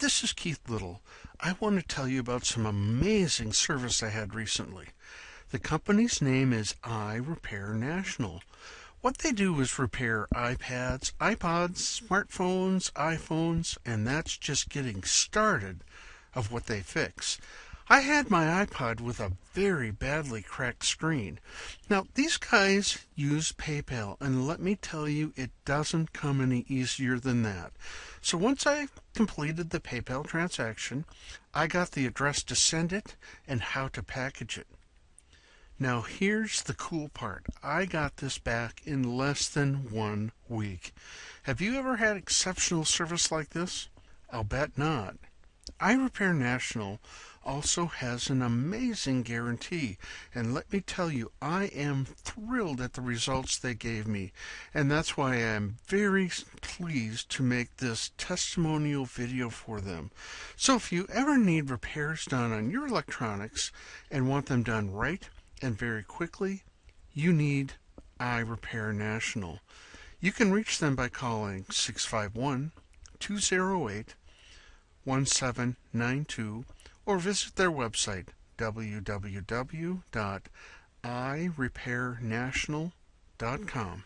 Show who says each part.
Speaker 1: this is Keith Little. I want to tell you about some amazing service I had recently. The company's name is iRepair National. What they do is repair iPads, iPods, smartphones, iPhones, and that's just getting started of what they fix. I had my iPod with a very badly cracked screen. Now, these guys use PayPal, and let me tell you, it doesn't come any easier than that. So once I completed the PayPal transaction, I got the address to send it and how to package it. Now, here's the cool part. I got this back in less than 1 week. Have you ever had exceptional service like this? I'll bet not. iRepair National also has an amazing guarantee, and let me tell you, I am thrilled at the results they gave me, and that's why I am very pleased to make this testimonial video for them. So if you ever need repairs done on your electronics and want them done right and very quickly, you need iRepair National. You can reach them by calling 651-208-1792 or visit their website www.irepairnational.com.